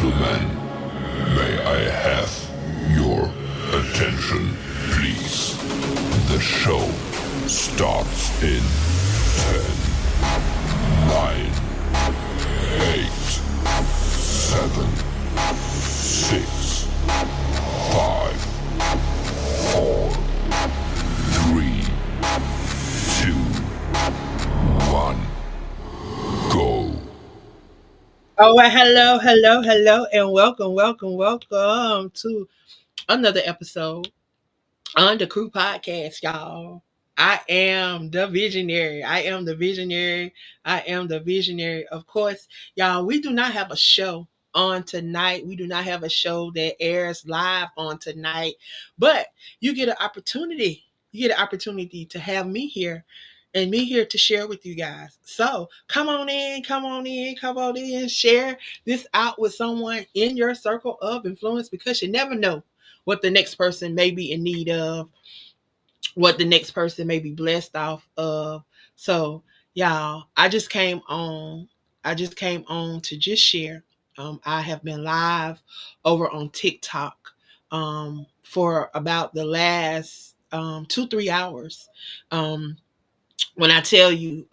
gentlemen, may I have your attention, please? The show starts in 10, 9, 8, 7, 6, 5, 4, 3, 2, 1, go. Oh, well, hello, and welcome to another episode on the Crew Podcast, y'all. I am the visionary. I am the visionary. Of course, y'all, we do not have a show on tonight. We do not have a show that airs live on tonight, but you get an opportunity. You get an opportunity to have me here and me here to share with you guys. So come on in, share this out with someone in your circle of influence because you never know what the next person may be in need of, what the next person may be blessed off of. So, y'all, I just came on to just share. I have been live over on TikTok for about the last 2-3 hours. When I tell you,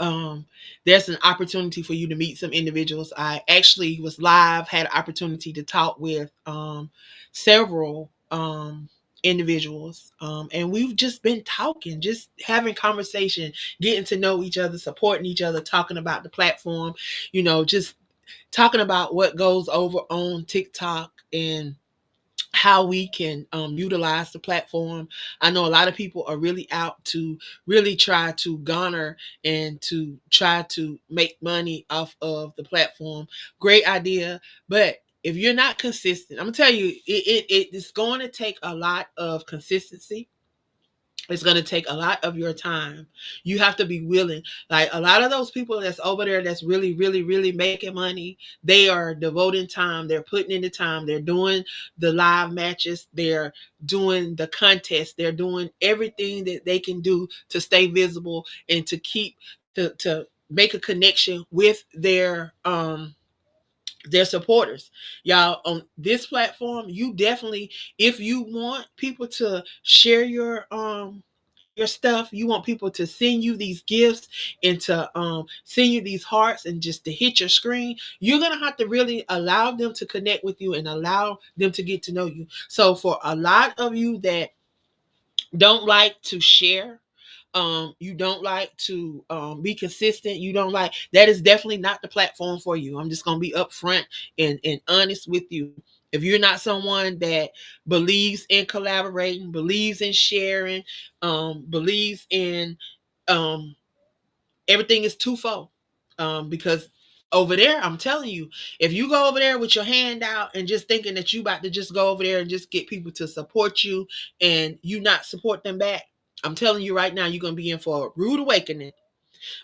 there's an opportunity for you to meet some individuals. I actually was live, had an opportunity to talk with several individuals, and we've just been talking, just having conversation, getting to know each other, supporting each other, talking about the platform, just talking about what goes over on TikTok and how we can utilize the platform. I know a lot of people are really out to really try to garner and to try to make money off of the platform. Great idea, but if you're not consistent, I'm gonna tell you, it's going to take a lot of consistency. It's going to take a lot of your time. You have to be willing. Like a lot of those people that's over there that's really, really, really making money, they are devoting time. They're putting in the time. They're doing the live matches. They're doing the contest. They're doing everything that they can do to stay visible and to keep to make a connection with their supporters. Y'all, on this platform, you definitely, if you want people to share your stuff, you want people to send you these gifts and to send you these hearts and just to hit your screen, you're gonna have to really allow them to connect with you and allow them to get to know you. So for a lot of you that don't like to share, you don't like to be consistent, you don't like, that is definitely not the platform for you. I'm just gonna be upfront and honest with you. If you're not someone that believes in collaborating, believes in sharing, believes in um, everything is twofold, because over there, I'm telling you, if you go over there with your hand out and just thinking that you about to just go over there and just get people to support you and you not support them back, I'm telling you right now, you're gonna be in for a rude awakening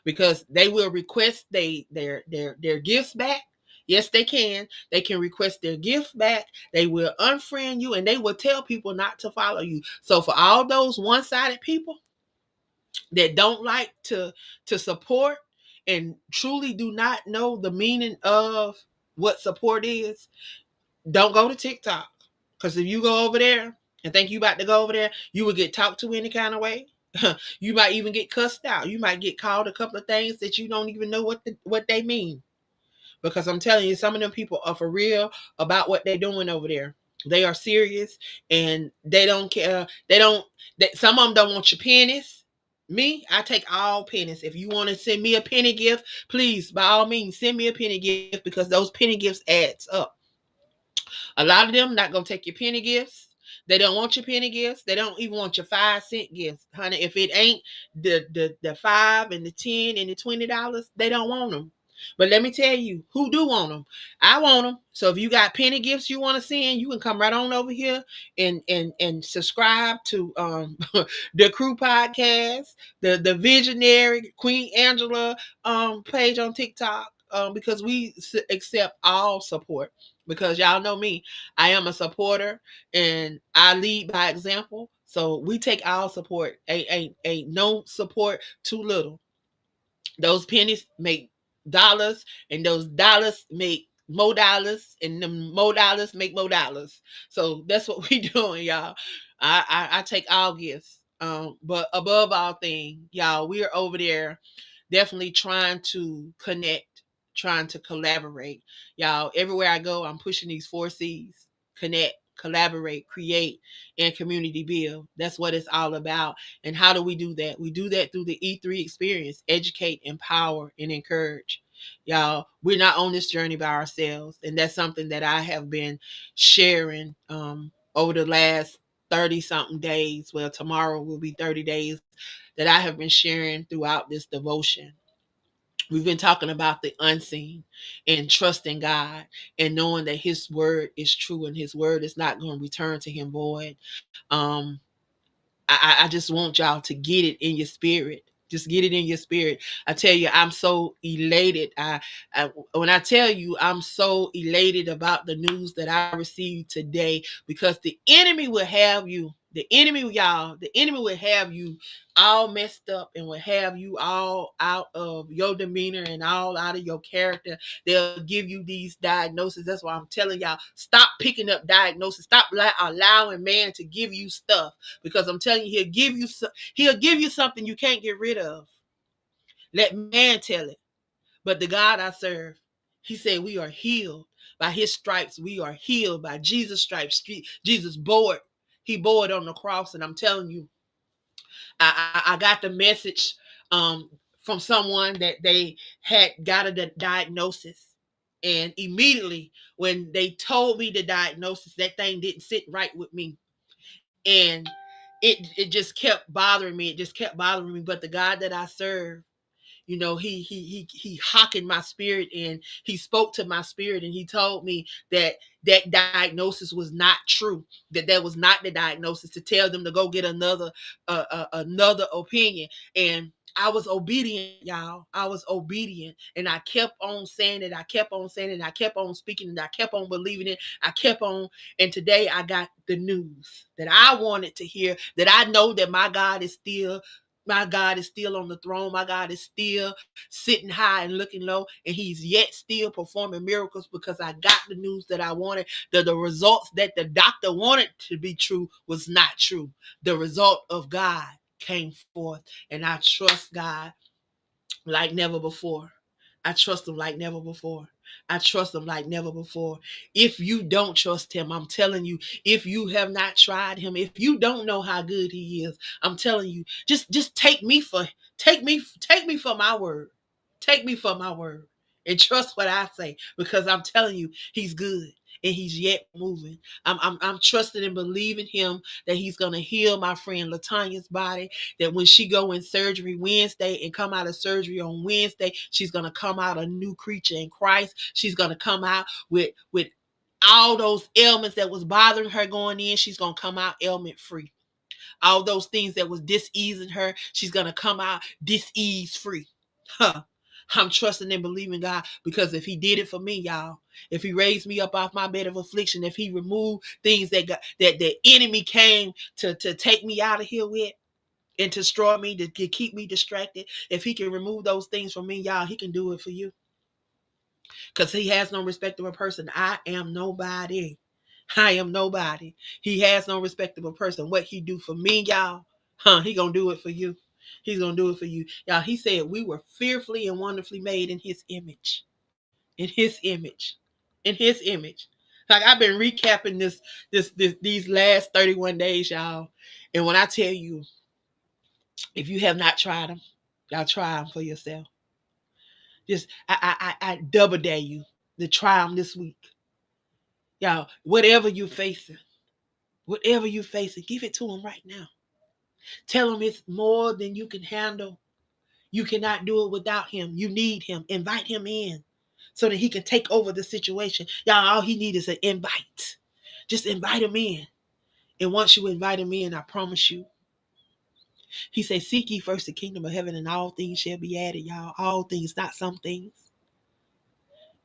because they will request their gifts back. Yes, they can. They can request their gift back. They will unfriend you and they will tell people not to follow you. So for all those one-sided people that don't like to support and truly do not know the meaning of what support is, don't go to TikTok. Because if you go over there and think you about to go over there, you will get talked to any kind of way. You might even get cussed out. You might get called a couple of things that you don't even know what they mean. Because I'm telling you, some of them people are for real about what they're doing over there. They are serious and they don't care. Some of them don't want your pennies. Me, I take all pennies. If you want to send me a penny gift, please, by all means, send me a penny gift because those penny gifts adds up. A lot of them not gonna take your penny gifts. They don't want your penny gifts. They don't even want your 5 cent gifts, honey. If it ain't the 5 and the 10 and the $20, they don't want them. But let me tell you, who do want them? I want them. So if you got penny gifts you want to send, you can come right on over here and subscribe to the Crew Podcast, the Visionary Queen Angela page on TikTok, because we accept all support. Because y'all know me, I am a supporter and I lead by example. So we take our support. Ain't no support too little. Those pennies make dollars, and those dollars make more dollars, and the more dollars make more dollars. So that's what we doing, y'all. I take all gifts. But above all things, y'all, we're over there definitely trying to connect, trying to collaborate. Y'all, everywhere I go, I'm pushing these 4 C's: connect, collaborate, create, and community build. That's what it's all about. And how do we do that? We do that through the E3 experience: educate, empower, and encourage. Y'all, we're not on this journey by ourselves. And that's something that I have been sharing over the last 30 something days. Well, tomorrow will be 30 days that I have been sharing throughout this devotion. We've been talking about the unseen and trusting God and knowing that His word is true and His word is not going to return to Him void. Um, I just want y'all to get it in your spirit. Just get it in your spirit. I tell you, I'm so elated. When I tell you, I'm so elated about the news that I received today, because the enemy will have you. The enemy, y'all, the enemy will have you all messed up and will have you all out of your demeanor and all out of your character. They'll give you these diagnoses. That's why I'm telling y'all, stop picking up diagnoses. Stop allowing man to give you stuff, because I'm telling you, he'll give you something you can't get rid of. Let man tell it. But the God I serve, He said we are healed. By His stripes, we are healed. By Jesus' stripes, Jesus bore it. He bore it on the cross. And I'm telling you, I got the message from someone that they had got a diagnosis. And immediately when they told me the diagnosis, that thing didn't sit right with me. And it just kept bothering me. It just kept bothering me. But the God that I serve, he hockened my spirit, and he spoke to my spirit, and he told me that that diagnosis was not true, that was not the diagnosis, to tell them to go get another opinion. And I was obedient, y'all. I was obedient, and I kept on saying it. I kept on saying it. I kept on speaking it. I kept on believing it. I kept on. And today I got the news that I wanted to hear, that I know that my God is still on the throne. My God is still sitting high and looking low, and He's yet still performing miracles, because I got the news that I wanted. The results that the doctor wanted to be true was not true. The result of God came forth, and I trust God like never before. I trust Him like never before. I trust Him like never before. If you don't trust Him, I'm telling you, if you have not tried Him, if you don't know how good He is, I'm telling you, just take me for my word. Take me for my word. And trust what I say, because I'm telling you, He's good and He's yet moving. I'm trusting and believing Him that He's gonna heal my friend Latanya's body, that when she go in surgery Wednesday and come out of surgery on Wednesday, she's going to come out a new creature in Christ. She's going to come out with all those ailments that was bothering her going in. She's going to come out ailment free. All those things that was diseasing her, she's going to come out disease free. Huh. I'm trusting and believing God, because if He did it for me, y'all, if He raised me up off my bed of affliction, if He removed things that the enemy came to take me out of here with, and to destroy me, to keep me distracted. If He can remove those things from me, y'all, He can do it for you. Because He has no respect of a person. I am nobody. I am nobody. He has no respect of a person. What He do for me, y'all, He gonna do it for you. He's gonna do it for you. Y'all, He said we were fearfully and wonderfully made in His image. In His image. In His image. Like, I've been recapping these last 31 days, y'all. And when I tell you, if you have not tried them, y'all try them for yourself. Just I double dare you to try them this week. Y'all, whatever you're facing, give it to them right now. Tell them it's more than you can handle. You cannot do it without Him. You need Him. Invite Him in so that He can take over the situation. Y'all, all He needs is an invite. Just invite Him in. And once you invite Him in, I promise you, He said, seek ye first the kingdom of heaven, and all things shall be added, y'all. All things, not some things.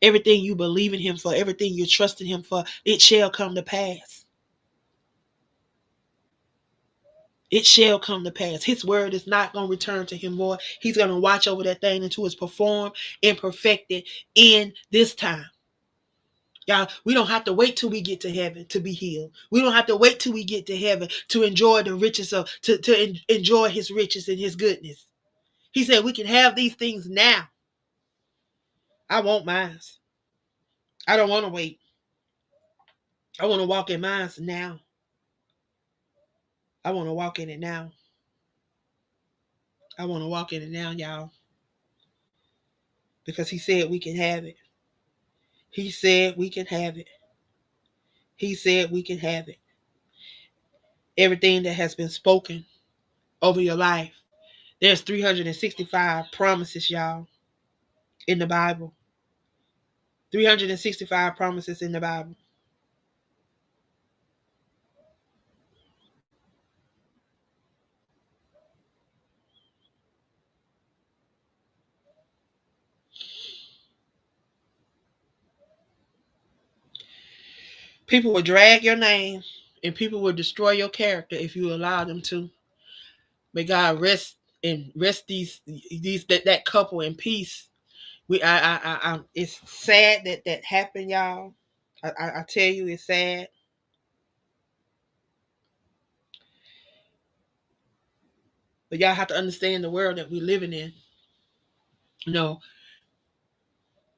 Everything you believe in Him for, everything you're trusting Him for, it shall come to pass. It shall come to pass. His word is not going to return to Him void. He's going to watch over that thing until it's performed and perfected in this time. Y'all, we don't have to wait till we get to heaven to be healed. We don't have to wait till we get to heaven to enjoy the riches of enjoy his riches and his goodness. He said we can have these things now. I want mine. I don't want to wait. I want to walk in mine now. I want to walk in it now. I want to walk in it now, y'all. Because he said we can have it. He said we can have it. He said we can have it. Everything that has been spoken over your life. There's 365 promises, y'all, in the Bible. 365 promises in the Bible. People will drag your name and people will destroy your character if you allow them to. May God rest these that couple in peace. It's sad that happened, y'all. I tell you, it's sad. But y'all have to understand the world that we're living in. You know,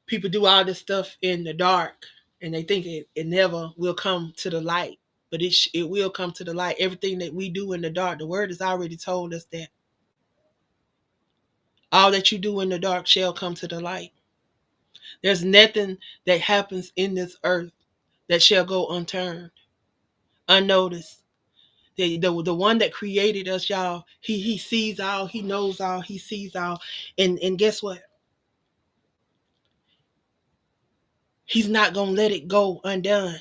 people do all this stuff in the dark, and they think it never will come to the light. But it will come to the light. Everything that we do in the dark, the word has already told us that all that you do in the dark shall come to the light. There's nothing that happens in this earth that shall go unturned, unnoticed. The one that created us, y'all, he sees all, he knows all, he sees all. And guess what? He's not gonna let it go undone.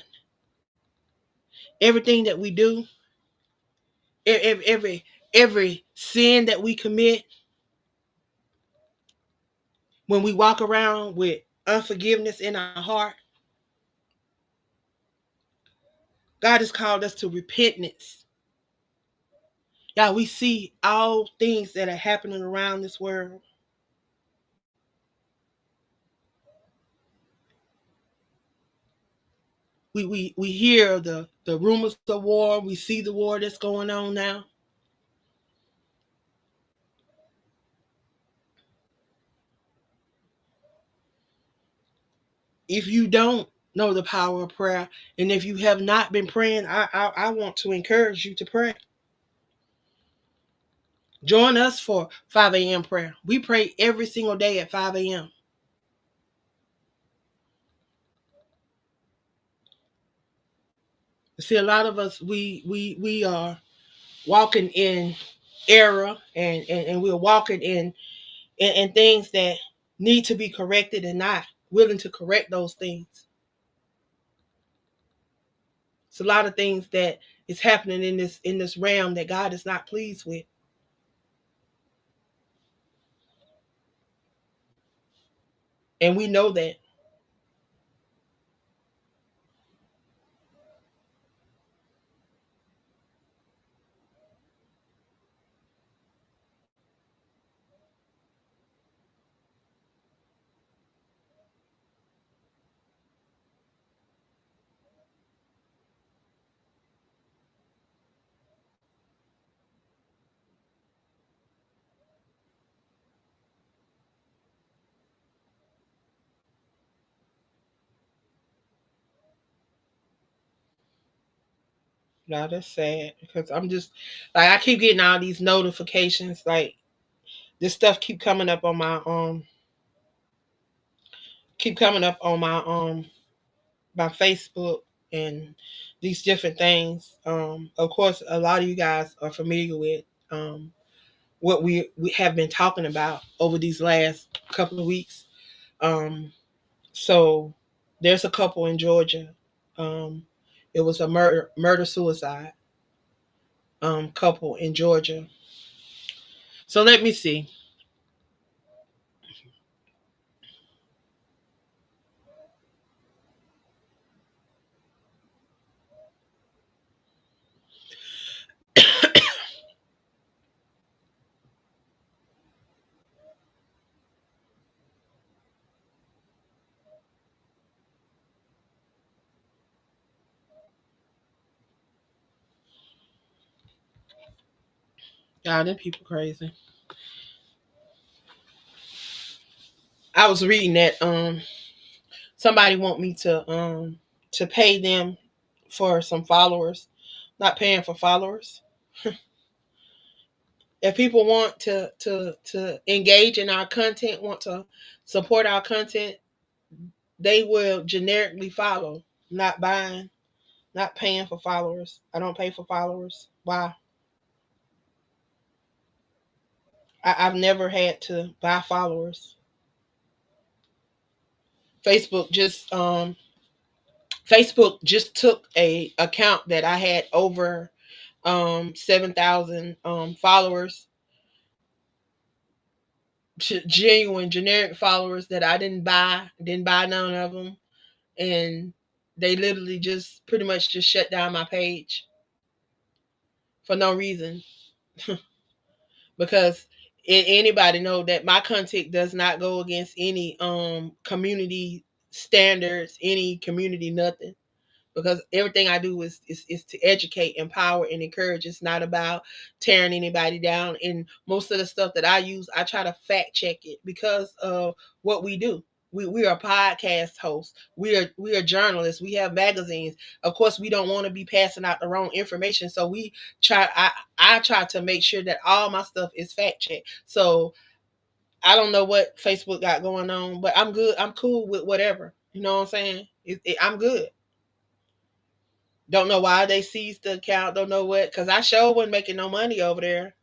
Everything that we do, every sin that we commit, when we walk around with unforgiveness in our heart, God has called us to repentance. Y'all, we see all things that are happening around this world. We hear the rumors of war. We see the war that's going on now. If you don't know the power of prayer, and if you have not been praying, I want to encourage you to pray. Join us for 5 a.m. prayer. We pray every single day at 5 a.m. See, a lot of us, we are walking in error, and we're walking in things that need to be corrected and not willing to correct those things. It's a lot of things that is happening in this realm that God is not pleased with. And we know that. No, that's sad because I'm just like I keep getting all these notifications. Like this stuff keep coming up on my Facebook and these different things. Of course, a lot of you guys are familiar with what we have been talking about over these last couple of weeks. Um, so there's a couple in Georgia. Um, it was a murder suicide couple in Georgia. So let me see. God, them people crazy. I was reading that somebody want me to pay them for some followers. Not paying for followers. If people want to engage in our content, want to support our content, they will generically follow, not buying, not paying for followers. I don't pay for followers. Why? I've never had to buy followers. Facebook just um Facebook just took a account that I had over 7,000 followers, genuine generic followers that I didn't buy none of them, and they literally just pretty much just shut down my page for no reason. Because anybody know that my content does not go against any community standards, any community nothing. Because everything I do is to educate, empower, and encourage. It's not about tearing anybody down. And most of the stuff that I use, I try to fact check it because of what we do. We are podcast hosts. We are journalists. We have magazines. Of course, we don't want to be passing out the wrong information. So we try. I try to make sure that all my stuff is fact checked. So I don't know what Facebook got going on, but I'm good. I'm cool with whatever. You know what I'm saying? I'm good. Don't know why they seized the account. Don't know what, because I sure wasn't making no money over there.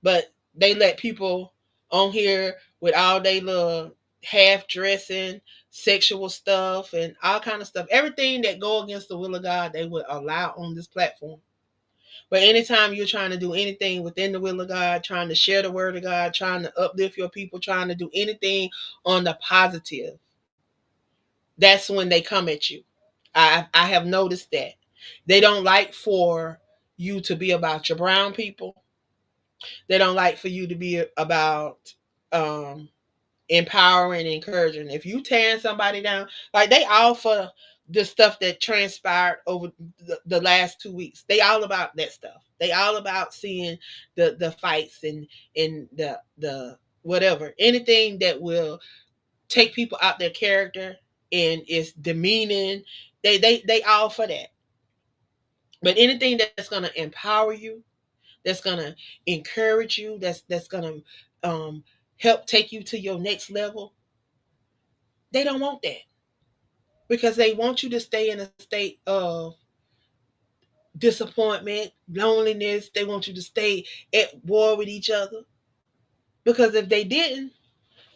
But they let people on here with all they little half dressing, sexual stuff, and all kind of stuff. Everything that go against the will of God, they would allow on this platform. But anytime you're trying to do anything within the will of God, trying to share the word of God, trying to uplift your people, trying to do anything on the positive, that's when they come at you. I have noticed that they don't like for you to be about your brown people. They don't like for you to be about um, empowering and encouraging. If you tearing somebody down, like they all for the stuff that transpired over the last 2 weeks. They all about that stuff. They all about seeing the fights and the whatever anything that will take people out their character and is demeaning. They all for that. But anything that's gonna empower you, that's gonna encourage you, that's gonna help take you to your next level, they don't want that because they want you to stay in a state of disappointment, loneliness. They want you to stay at war with each other because if they didn't,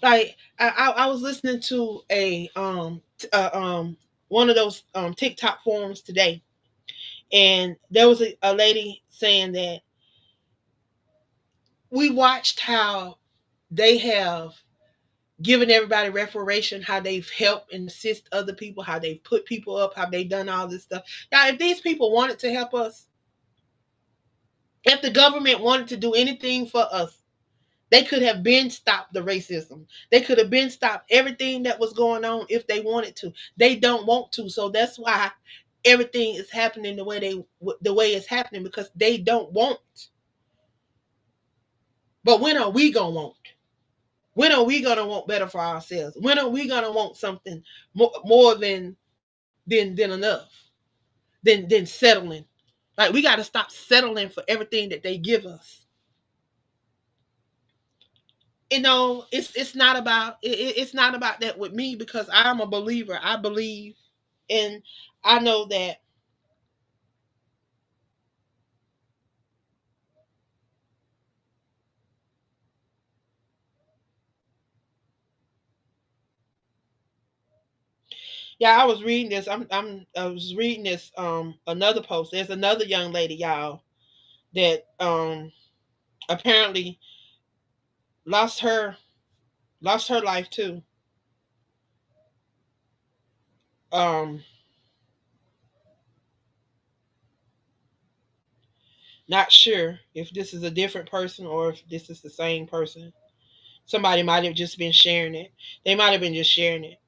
like I was listening to one of those TikTok forums today, and there was a lady saying that we watched how they have given everybody reparation, how they've helped and assist other people, how they've put people up, how they've done all this stuff. Now, if these people wanted to help us, if the government wanted to do anything for us, they could have been stopped the racism. They could have been stopped everything that was going on if they wanted to. They don't want to, so that's why everything is happening the way it's happening because they don't want. But when are we gonna want? When are we gonna want better for ourselves? When are we gonna want something more than enough? Than settling. Like we got to stop settling for everything that they give us. It's not about it's not about that with me because I'm a believer. I believe, and I know that. Yeah, I was reading this. I was reading this another post. There's another young lady, y'all, that apparently lost her lost her life too. Um Not sure if this is a different person or if this is the same person. Somebody might have just been sharing it. They might have been just sharing it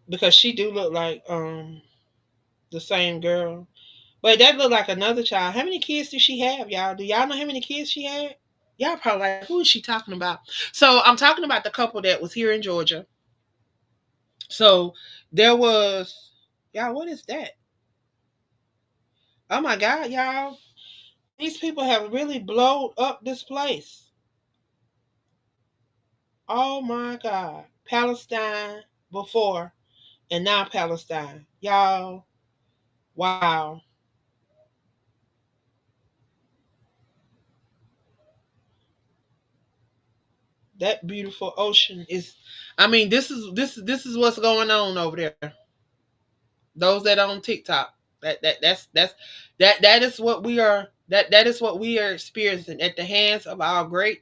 because she do look like The same girl. But that looked like another child. How many kids did she have, y'all? Do y'all know how many kids she had? Y'all probably like, who is she talking about? So I'm talking about the couple that was here in Georgia. So there was, y'all, what is that? Oh my God, y'all. These people have really blown up this place. Oh my God. Palestine before and now Palestine. Y'all, wow. That beautiful ocean is, I mean, this is what's going on over there. Those that are on TikTok. That is what we are, that is what we are experiencing at the hands of our great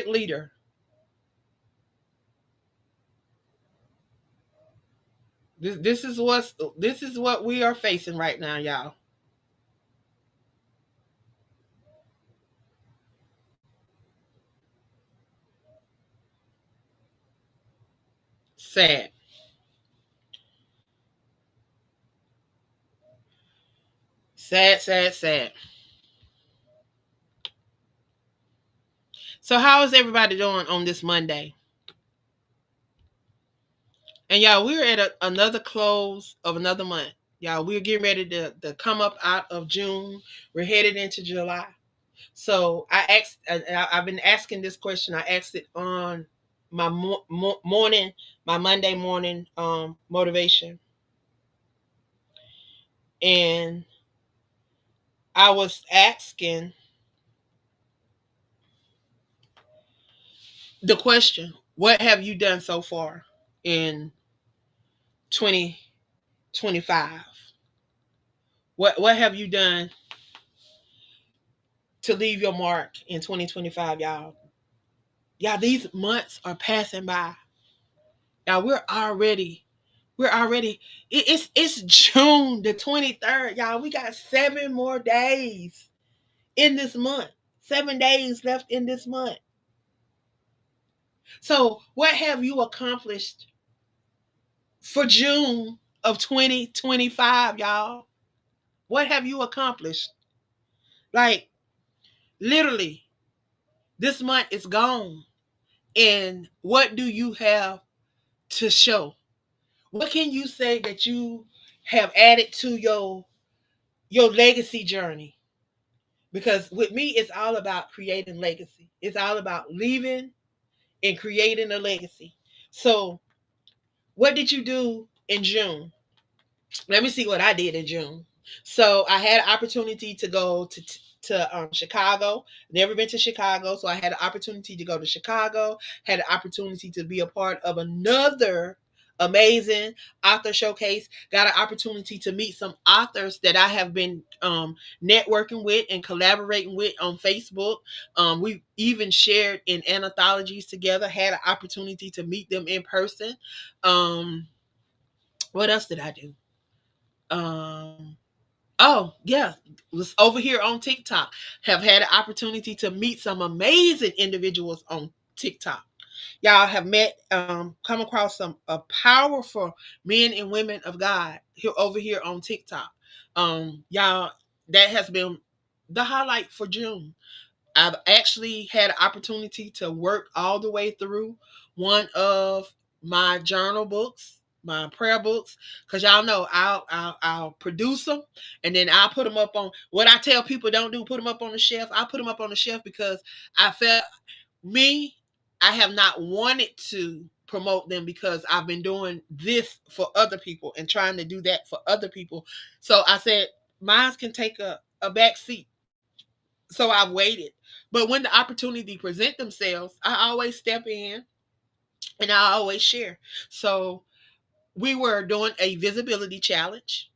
leader. This is what we are facing right now, y'all. Sad. Sad, sad, sad. So how is everybody doing on this Monday? And y'all, we're at another close of another month. Y'all, we're getting ready to come up out of June. We're headed into July. So I've been asking this question. I asked it on my morning, my Monday morning motivation, and I was asking the question: what have you done so far in 2025? What have you done to leave your mark in 2025, y'all? Y'all, these months are passing by. Y'all, we're already it's June the 23rd. Y'all, we got 7 more days in this month. 7 days left in this month. So what have you accomplished for June of 2025, y'all? What have you accomplished? Like, literally, this month is gone. And what do you have to show? What can you say that you have added to your legacy journey? Because with me, it's all about creating legacy. It's all about leaving and creating a legacy. So, what did you do in June? Let me see what I did in June. So I had an opportunity to go to Chicago. Never been to Chicago, so I had an opportunity to go to Chicago. Had an opportunity to be a part of another amazing author showcase. Got an opportunity to meet some authors that I have been networking with and collaborating with on Facebook. We even shared in anthologies together. Had an opportunity to meet them in person. What else did I do? Um, oh yeah, was over here on TikTok. Have had an opportunity to meet some amazing individuals on TikTok. Y'all have met, come across some powerful men and women of God here over here on TikTok. Y'all, that has been the highlight for June. I've actually had an opportunity to work all the way through one of my journal books, my prayer books, because y'all know I'll produce them and then I'll put them up on what I tell people don't do. Put them up on the shelf. I put them up on the shelf because I felt me. I have not wanted to promote them because I've been doing this for other people and trying to do that for other people. So I said mine can take a back seat, so I've waited. But when the opportunity present themselves, I always step in and I always share. So we were doing a visibility challenge,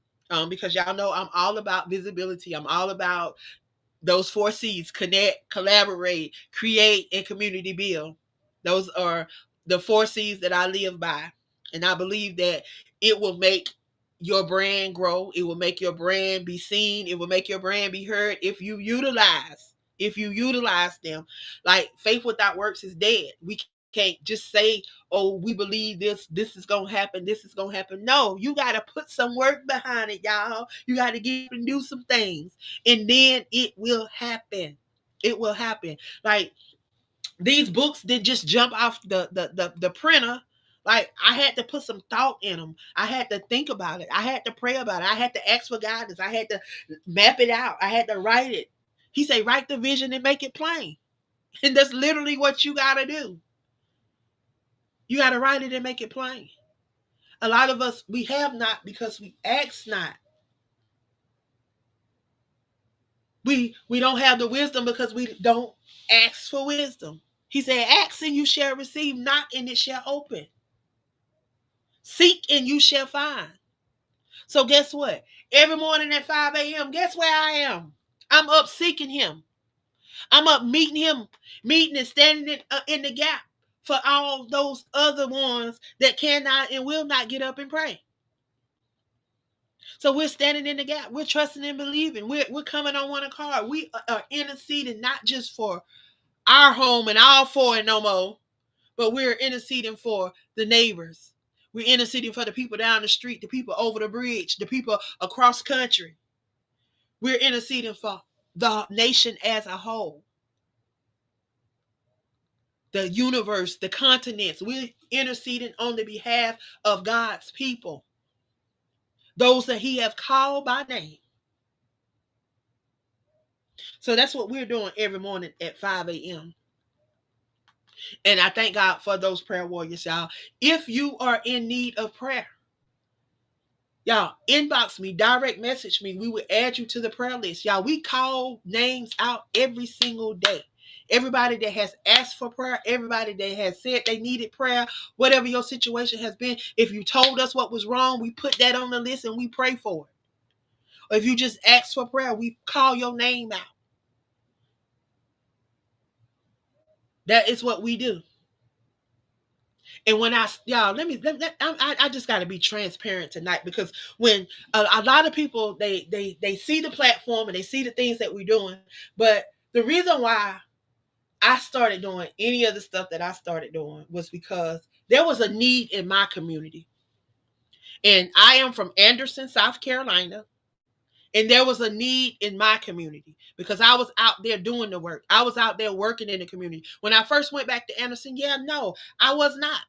because y'all know I'm all about visibility. I'm all about those 4 C's: connect, collaborate, create, and community build. Those are the 4 C's that I live by. And I believe that it will make your brand grow. It will make your brand be seen. It will make your brand be heard if you utilize them. Like, faith without works is dead. We can't just say, oh, we believe this is gonna happen, this is gonna happen. No, you gotta put some work behind it, y'all. You gotta get up and do some things, and then it will happen. It will happen. Like, these books didn't just jump off the printer. Like, I had to put some thought in them. I had to think about it. I had to pray about it. I had to ask for guidance. I had to map it out. I had to write it. He said, write the vision and make it plain. And that's literally what you got to do. You got to write it and make it plain. A lot of us, we have not because we ask not. We don't have the wisdom because we don't ask for wisdom. He said, ask and you shall receive, knock and it shall open. Seek and you shall find. So guess what? Every morning at 5 a.m., guess where I am? I'm up seeking him. I'm up meeting and standing in the gap for all those other ones that cannot and will not get up and pray. So we're standing in the gap. We're trusting and believing. We're coming on one accord. We are interceding not just for our home and our four and no more, but we're interceding for the neighbors. We're interceding for the people down the street, the people over the bridge, the people across country. We're interceding for the nation as a whole, the universe, the continents. We're interceding on the behalf of God's people, those that he have called by name. So that's what we're doing every morning at 5 a.m. And I thank God for those prayer warriors, y'all. If you are in need of prayer, y'all, inbox me, direct message me. We will add you to the prayer list. Y'all, we call names out every single day. Everybody that has asked for prayer, everybody that has said they needed prayer, whatever your situation has been, if you told us what was wrong, we put that on the list and we pray for it. Or if you just ask for prayer, we call your name out. That is what we do. And when y'all, I just got to be transparent tonight, because when a lot of people, they see the platform and they see the things that we're doing, but the reason why I started doing any of the stuff that I started doing was because there was a need in my community. And I am from Anderson, South Carolina. And there was a need in my community because I was out there doing the work. I was out there working in the community. When I first went back to Anderson, no, I was not.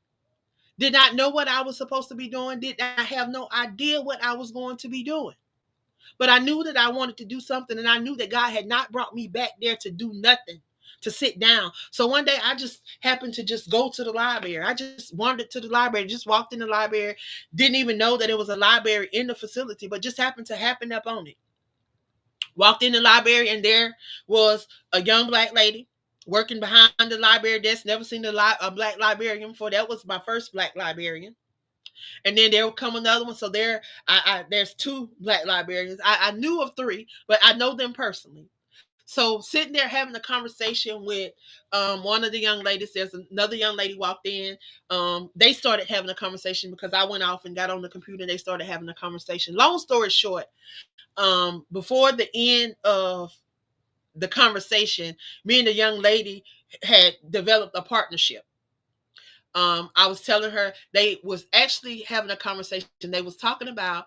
Did not know what I was supposed to be doing. Did not have no idea what I was going to be doing. But I knew that I wanted to do something, and I knew that God had not brought me back there to do nothing, to sit down. So one day I just happened to just go to the library. I just wandered to the library, just walked in the library, didn't even know that it was a library in the facility, but just happened to happen up on it. Walked in the library, and there was a young black lady working behind the library desk. Never seen a black librarian before. That was my first black librarian. And then there will come another one. So there's two black librarians. I knew of three, but I know them personally. So sitting there having a conversation with one of the young ladies, there's another young lady walked in. They started having a conversation because I went off and got on the computer, and they started having a conversation. Long story short, before the end of the conversation, me and the young lady had developed a partnership. I was telling her they was actually having a conversation. They was talking about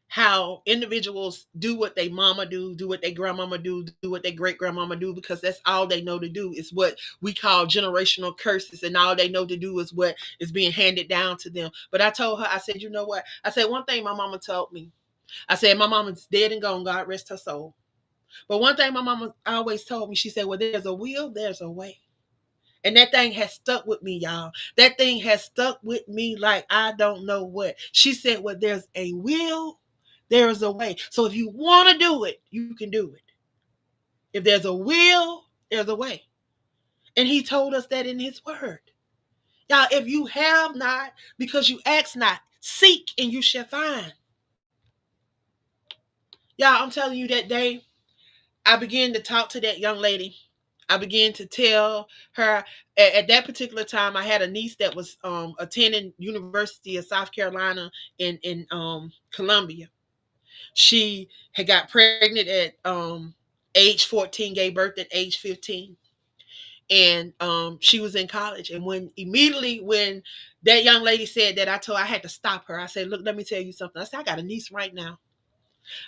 how individuals do what they mama do what they grandmama do what their great grandmama do, because that's all they know to do is what we call generational curses, and all they know to do is what is being handed down to them. But I told her, I said, you know what? I said, one thing my mama told me. I said, my mama's dead and gone, God rest her soul. But one thing my mama always told me, she said, well, there's a will, there's a way. And that thing has stuck with me, y'all. That thing has stuck with me like I don't know what. She said, well, there's a will, there is a way. So if you want to do it, you can do it. If there's a will, there's a way. And he told us that in his word. Y'all, if you have not, because you ask not, seek and you shall find. Y'all, I'm telling you, that day, I began to talk to that young lady. I began to tell her at that particular time, I had a niece that was attending University of South Carolina in Columbia. She had got pregnant at age 14, gave birth at age 15. And she was in college. And when that young lady said that, I had to stop her. I said, look, let me tell you something. I said, I got a niece right now.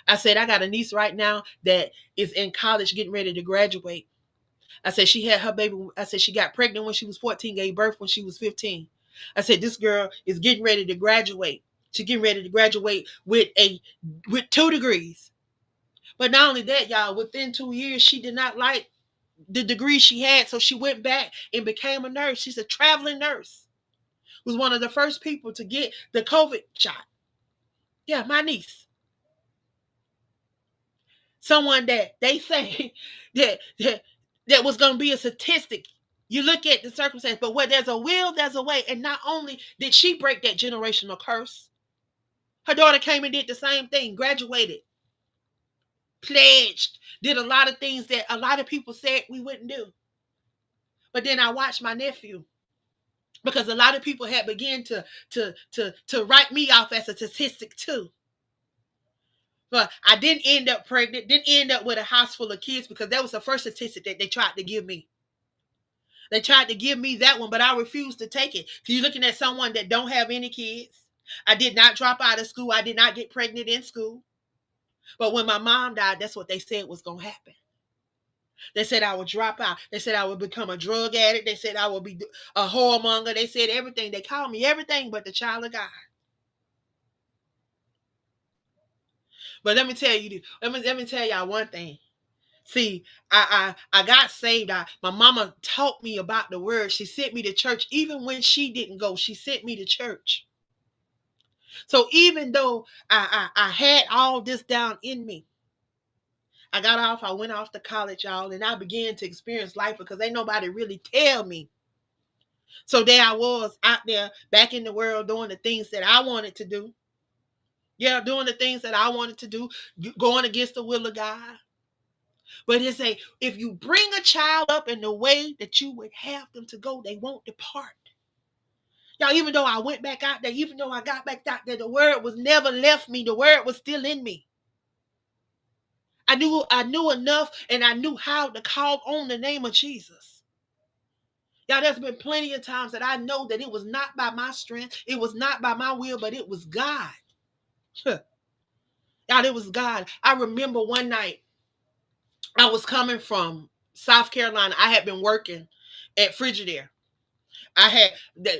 I said, I got a niece right now that is in college getting ready to graduate. I said, she had her baby. I said, she got pregnant when she was 14, gave birth when she was 15. I said, this girl is getting ready to graduate. She's getting ready to graduate with 2 degrees. But not only that, y'all, within 2 years, she did not like the degree she had. So she went back and became a nurse. She's a traveling nurse. Was one of the first people to get the COVID shot. Yeah, my niece. Someone that they say that was going to be a statistic. You look at the circumstance, but where there's a will, there's a way. And not only did she break that generational curse, her daughter came and did the same thing, graduated, pledged, did a lot of things that a lot of people said we wouldn't do. But then I watched my nephew, because a lot of people had begun to write me off as a statistic too. But I didn't end up pregnant, didn't end up with a house full of kids, because that was the first statistic that they tried to give me. They tried to give me that one, but I refused to take it. So you're looking at someone that don't have any kids. I did not drop out of school. I did not get pregnant in school. But when my mom died, that's what they said was going to happen. They said I would drop out. They said I would become a drug addict. They said I would be a whoremonger. They said everything. They called me everything but the child of God. But let me tell you, let me tell y'all one thing. See, I got saved. My mama taught me about the word. She sent me to church. Even when she didn't go, she sent me to church. So even though I had all this down in me, I went off to college, y'all, and I began to experience life, because ain't nobody really tell me. So there I was out there back in the world doing the things that I wanted to do. Yeah, doing the things that I wanted to do, going against the will of God. But if you bring a child up in the way that you would have them to go, they won't depart. Y'all, even though I went back out there, even though I got back out there, the word was never left me. The word was still in me. I knew enough, and I knew how to call on the name of Jesus. Y'all, there's been plenty of times that I know that it was not by my strength, it was not by my will, but it was God. Y'all, it was God. I remember one night I was coming from South Carolina. I had been working at Frigidaire. I had that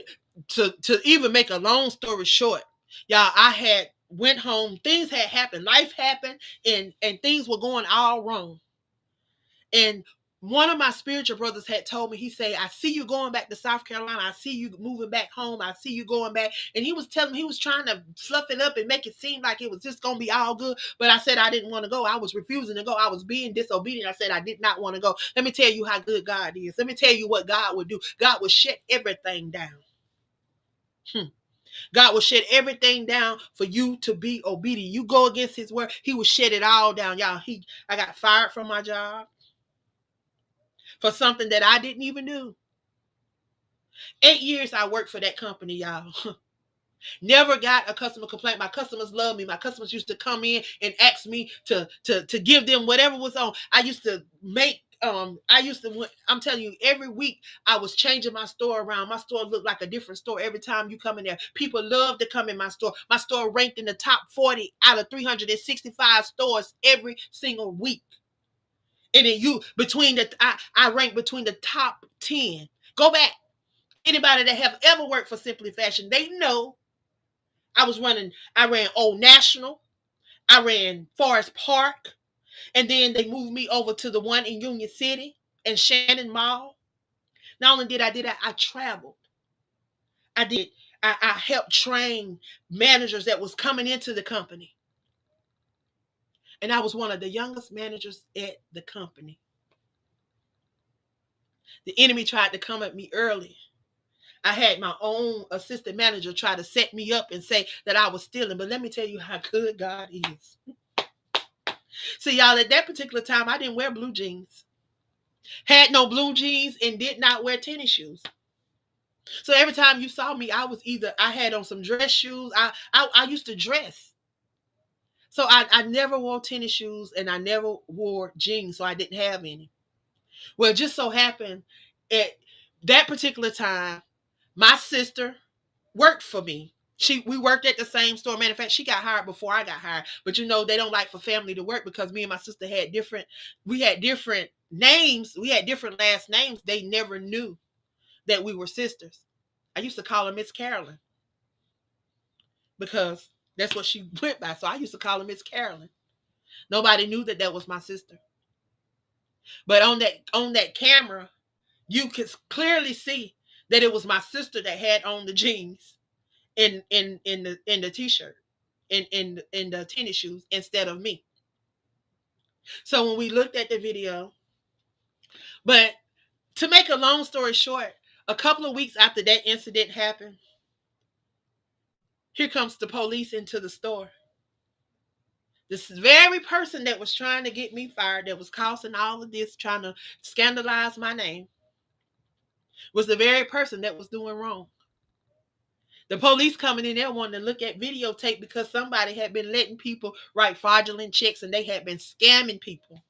to even make a long story short, y'all. I had went home. Things had happened. Life happened, and things were going all wrong. And one of my spiritual brothers had told me, he said, I see you going back to South Carolina. I see you moving back home. I see you going back. And he was telling me, he was trying to fluff it up and make it seem like it was just going to be all good. But I said I didn't want to go. I was refusing to go. I was being disobedient. I said I did not want to go. Let me tell you how good God is. Let me tell you what God would do. God would shut everything down. God will shut everything down for you to be obedient. You go against his word, he will shut it all down. Y'all, I got fired from my job for something that I didn't even do. 8 years I worked for that company, y'all. Never got a customer complaint. My customers love me. My customers used to come in and ask me to give them whatever was on. I'm telling you, every week I was changing my store around. My store looked like a different store every time you come in there. People love to come in my store. My store ranked in the top 40 out of 365 stores every single week. And then I rank between the top 10. Go back. Anybody that have ever worked for Simply Fashion, they know I ran Old National, I ran Forest Park, and then they moved me over to the one in Union City and Shannon Mall. Not only did I do that, I traveled. I helped train managers that was coming into the company. And I was one of the youngest managers at the company. The enemy tried to come at me early. I had my own assistant manager try to set me up and say that I was stealing. But let me tell you how good God is. See, y'all, at that particular time, I didn't wear blue jeans. Had no blue jeans and did not wear tennis shoes. So every time you saw me, I had on some dress shoes. I used to dress. So I never wore tennis shoes and I never wore jeans. So I didn't have any. Well, it just so happened At that particular time, my sister worked for me. We worked at the same store. Matter of fact, she got hired before I got hired. But they don't like for family to work because me and my sister had different names. We had different last names. They never knew that we were sisters. I used to call her Miss Carolyn because that's what she went by. So I used to call her Miss Carolyn. Nobody knew that was my sister. But on that camera, you could clearly see that it was my sister that had on the jeans in the t-shirt, in the tennis shoes instead of me. So when we looked at the video, but to make a long story short, a couple of weeks after that incident happened, here comes the police into the store. This very person that was trying to get me fired, that was causing all of this, trying to scandalize my name, was the very person that was doing wrong. The police coming in there wanting to look at videotape because somebody had been letting people write fraudulent checks and they had been scamming people.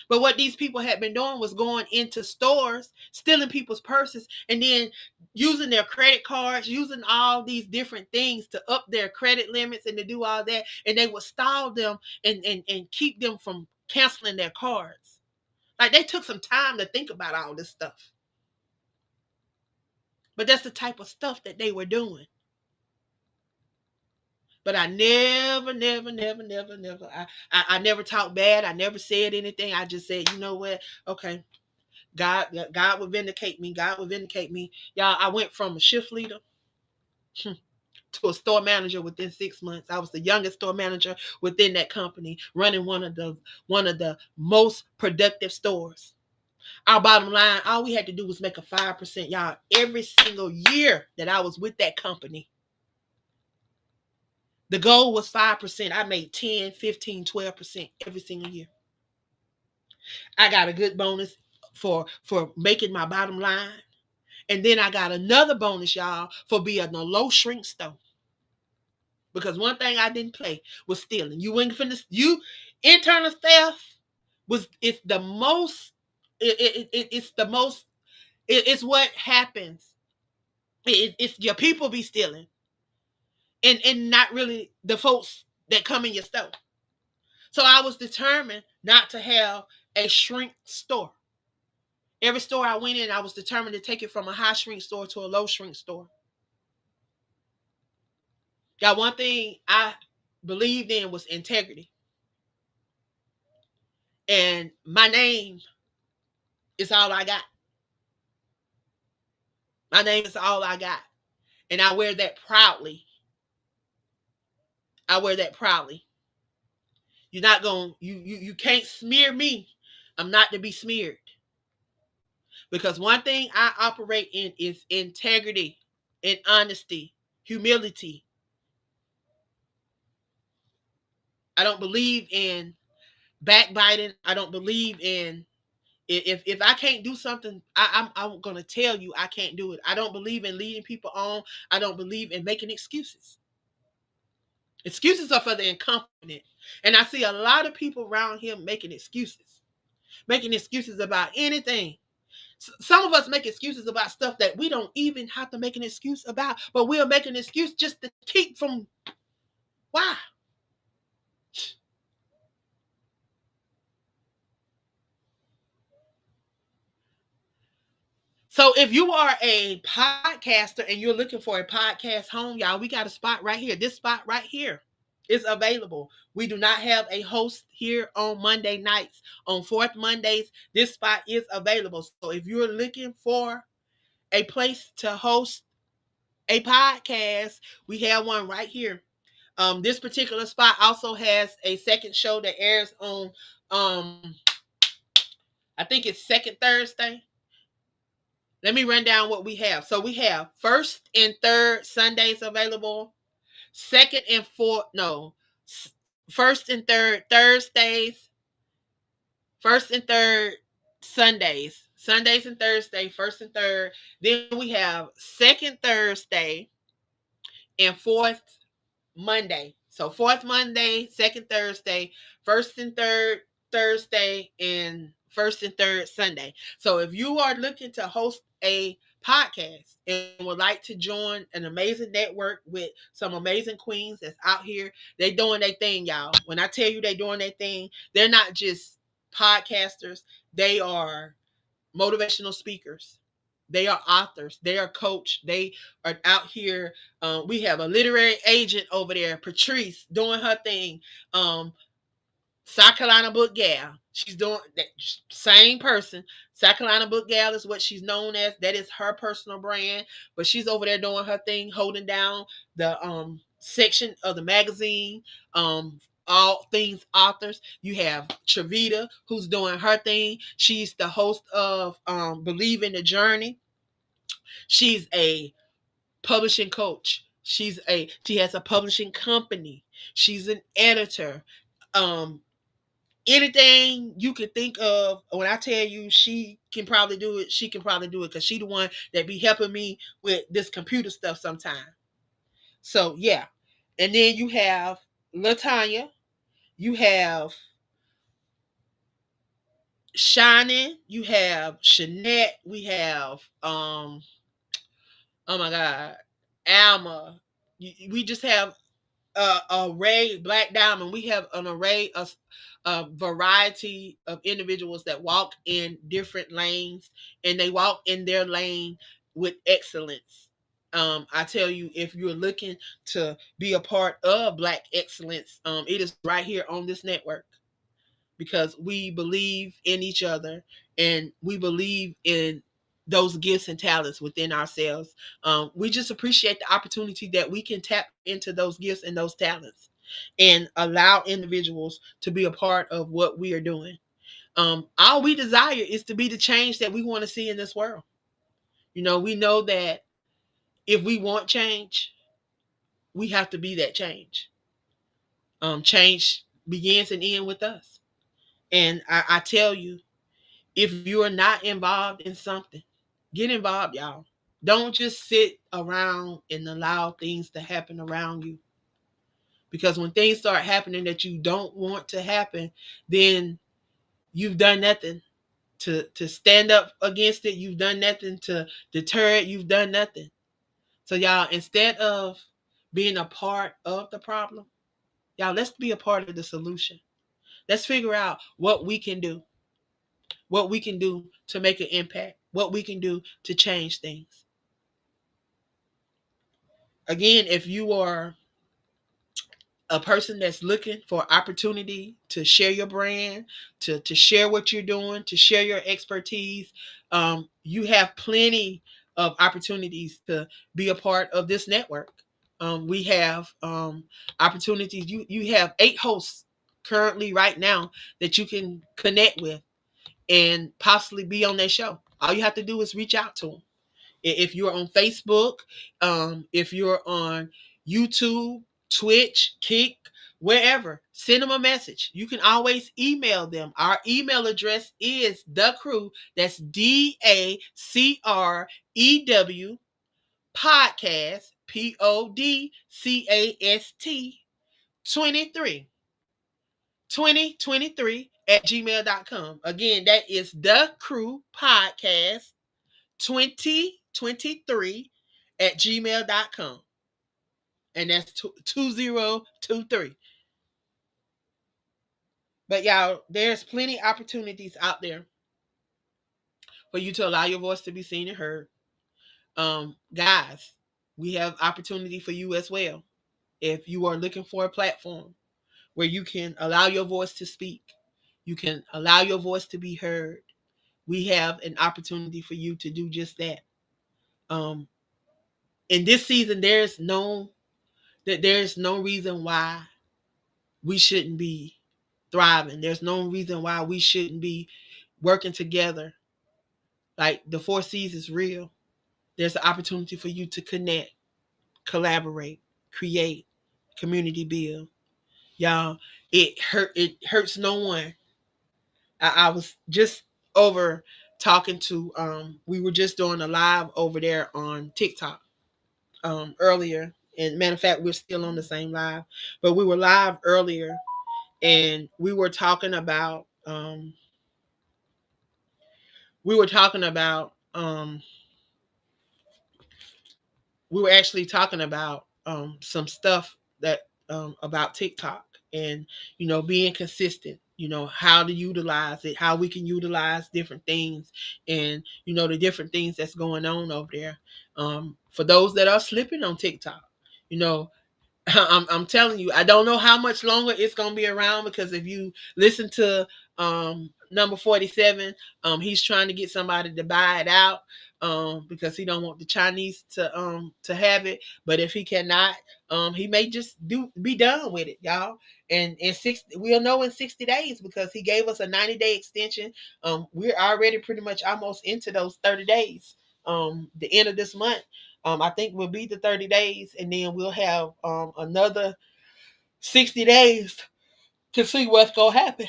But what these people had been doing was going into stores, stealing people's purses, and then using their credit cards, using all these different things to up their credit limits and to do all that. And they would stall them and keep them from canceling their cards. Like, they took some time to think about all this stuff. But that's the type of stuff that they were doing. But I never, never, never, never, never, I never talked bad. I never said anything. I just said, you know what? Okay. God would vindicate me. God would vindicate me. Y'all, I went from a shift leader to a store manager within 6 months. I was the youngest store manager within that company, running one of the most productive stores. Our bottom line, all we had to do was make a 5%, y'all, every single year that I was with that company. The goal was 5%. I made 10, 15, 12% every single year. I got a good bonus for making my bottom line. And then I got another bonus, y'all, for being a low shrink store. Because one thing I didn't play was stealing. Internal theft it's the most, it's the most, it's what happens. It's your people be stealing. And not really the folks that come in your store. So I was determined not to have a shrink store. Every store I went in, I was determined to take it from a high shrink store to a low shrink store. Got one thing I believed in was integrity. And my name is all I got. My name is all I got. And I wear that proudly. I wear that proudly. You're not going, you can't smear me. I'm not to be smeared. Because one thing I operate in is integrity and honesty, humility. I don't believe in backbiting. I don't believe in, if I can't do something, I'm gonna tell you I can't do it. I don't believe in leading people on. I don't believe in making excuses. Excuses are for the incompetent. And I see a lot of people around here making excuses about anything. Some of us make excuses about stuff that we don't even have to make an excuse about, but we'll make an excuse just to keep from, why? So if you are a podcaster and you're looking for a podcast home, y'all, we got a spot right here. This spot right here is available. We do not have a host here on Monday nights. On fourth Mondays, this spot is available. So if you're looking for a place to host a podcast, we have one right here. This particular spot also has a second show that airs on, I think it's second Thursday. Let me run down what we have. So we have first and third Sundays available. Second and fourth, no, first and third Thursdays. First and third Sundays. Sundays and Thursday, first and third. Then we have second Thursday and fourth Monday. So fourth Monday, second Thursday, first and third Thursday, and first and third Sunday. So if you are looking to host a podcast and would like to join an amazing network with some amazing queens that's out here, they doing their thing, y'all. When I tell you they doing their thing, they're not just podcasters, they are motivational speakers. They are authors. They are coach. They are out here. We have a literary agent over there, Patrice, doing her thing. South Carolina Book Gal. She's doing that same person. South Carolina Book Gal is what she's known as. That is her personal brand. But she's over there doing her thing, holding down the section of the magazine. All things authors. You have Travita, who's doing her thing. She's the host of Believe in the Journey. She's a publishing coach. She has a publishing company. She's an editor. Um, Anything you could think of, when I tell you she can probably do it, she can probably do it because she the one that be helping me with this computer stuff sometimes. So yeah. And then you have Latanya, you have Shining, you have Shanette, we have oh my god, Alma. We just have array, Black Diamond. We have an array of a variety of individuals that walk in different lanes, and they walk in their lane with excellence. I tell you, if you're looking to be a part of Black excellence, it is right here on this network, because we believe in each other and we believe in those gifts and talents within ourselves. We just appreciate the opportunity that we can tap into those gifts and those talents and allow individuals to be a part of what we are doing. All we desire is to be the change that we want to see in this world. We know that if we want change, we have to be that change. Change begins and ends with us. And I tell you, if you are not involved in something, get involved, y'all. Don't just sit around and allow things to happen around you. Because when things start happening that you don't want to happen, then you've done nothing to stand up against it. You've done nothing to deter it. You've done nothing. So y'all, instead of being a part of the problem, y'all, let's be a part of the solution. Let's figure out what we can do to make an impact, what we can do to change things. Again, if you are a person that's looking for opportunity to share your brand, to share what you're doing, to share your expertise, you have plenty of opportunities to be a part of this network. We have opportunities. You have 8 hosts currently right now that you can connect with and possibly be on their show. All you have to do is reach out to them. If you're on Facebook, if you're on YouTube, Twitch, Kick, wherever, send them a message. You can always email them. Our email address is the crew. That's DACREW podcast PODCAST 23 2023 at gmail.com. Again, that is the crew podcast 2023 at gmail.com. And that's 2023. But y'all, there's plenty opportunities out there for you to allow your voice to be seen and heard. Guys, we have opportunity for you as well. If you are looking for a platform where you can allow your voice to speak, you can allow your voice to be heard, we have an opportunity for you to do just that. Um, in this season, there's no reason why we shouldn't be thriving. There's no reason why we shouldn't be working together. Like the 4 C's is real. There's an opportunity for you to connect, collaborate, create, community build. Y'all, it hurts no one. I was just over talking to we were just doing a live over there on TikTok earlier. And matter of fact, we're still on the same live, but we were live earlier and we were talking about we were talking about we were actually talking about some stuff that about TikTok, and being consistent. How to utilize it, how we can utilize different things, and the different things that's going on over there. For those that are slipping on TikTok, you know I'm telling you, I don't know how much longer it's gonna be around, because if you listen to number 47, he's trying to get somebody to buy it out, because he don't want the Chinese to have it. But if he cannot, he may just be done with it, y'all. And in 60, we'll know in 60 days, because he gave us a 90-day extension. We're already pretty much almost into those 30 days. The end of this month, I think we'll be the 30 days, and then we'll have another 60 days to see what's gonna happen.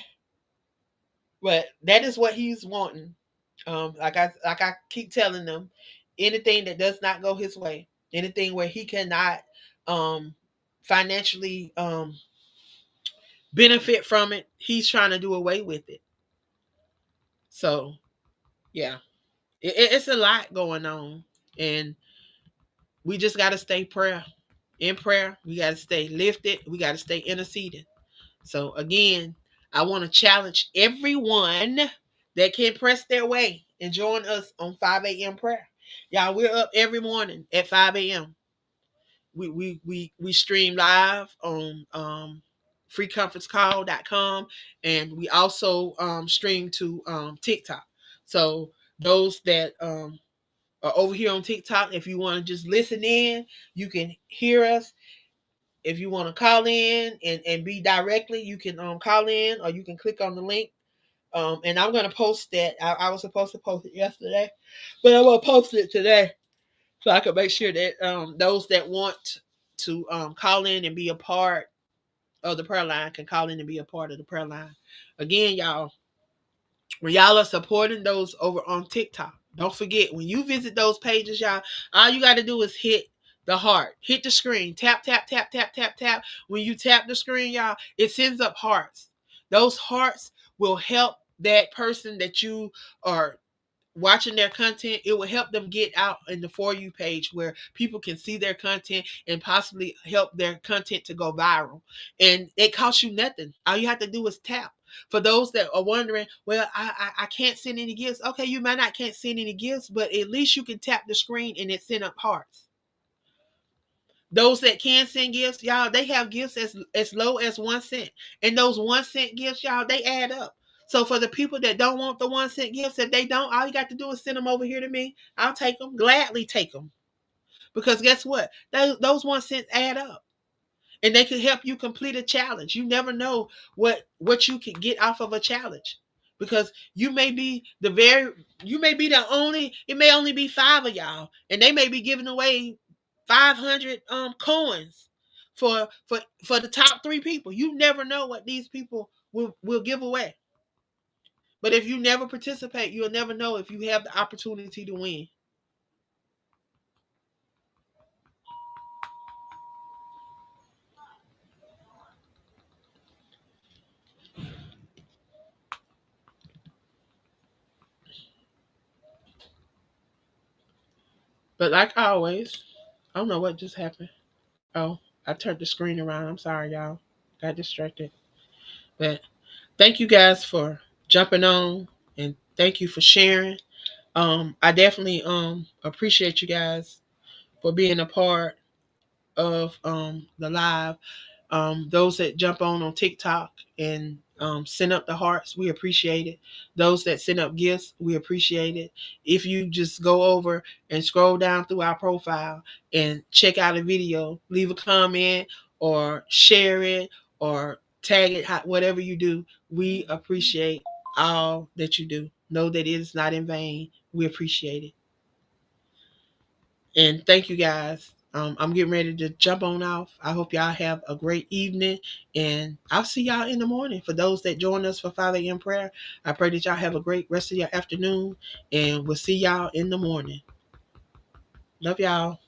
But that is what he's wanting. Like I keep telling them, anything that does not go his way, anything where he cannot um, financially benefit from it, he's trying to do away with it. So yeah, it's a lot going on, and we just got to stay in prayer. We got to stay lifted. We got to stay interceding. So again, I want to challenge everyone that can press their way and join us on 5 a.m. prayer. Y'all, we're up every morning at 5 a.m. We stream live on freeconferencecall.com, and we also stream to TikTok. So those that are over here on TikTok, if you want to just listen in, you can hear us. If you want to call in and be directly, you can call in, or you can click on the link. And I'm going to post that. I was supposed to post it yesterday, but I'm going to post it today, so I can make sure that those that want to call in and be a part of the prayer line can call in and be a part of the prayer line. Again, y'all, when y'all are supporting those over on TikTok, don't forget, when you visit those pages, y'all, all you got to do is hit the heart, hit the screen, tap, tap, tap, tap, tap, tap. When you tap the screen, y'all, it sends up hearts. Those hearts will help that person that you are watching their content. It will help them get out in the For You page, where people can see their content and possibly help their content to go viral. And it costs you nothing. All you have to do is tap. For those that are wondering, well, I can't send any gifts. Okay, you might not can't send any gifts, but at least you can tap the screen and it send up hearts. Those that can send gifts, y'all, they have gifts as low as 1 cent. And those 1 cent gifts, y'all, they add up. So for the people that don't want the 1 cent gifts, if they don't, all you got to do is send them over here to me. I'll take them, gladly take them. Because guess what? Those 1 cents add up. And they could help you complete a challenge. You never know what you can get off of a challenge. Because you may be the only, it may only be 5 of y'all, and they may be giving away 500 coins for the top 3 people. You never know what these people will give away. But if you never participate, you'll never know if you have the opportunity to win. But like always, I don't know what just happened. Oh, I turned the screen around. I'm sorry, y'all. Got distracted. But thank you guys for jumping on, and thank you for sharing. I definitely appreciate you guys for being a part of the live. Those that jump on TikTok and send up the hearts, we appreciate it. Those that send up gifts, we appreciate it. If you just go over and scroll down through our profile and check out a video, leave a comment or share it or tag it, whatever you do, we appreciate all that you do. Know that it is not in vain. We appreciate it. And thank you guys. I'm getting ready to jump on off. I hope y'all have a great evening, and I'll see y'all in the morning. For those that join us for 5 a.m. prayer, I pray that y'all have a great rest of your afternoon, and we'll see y'all in the morning. Love y'all.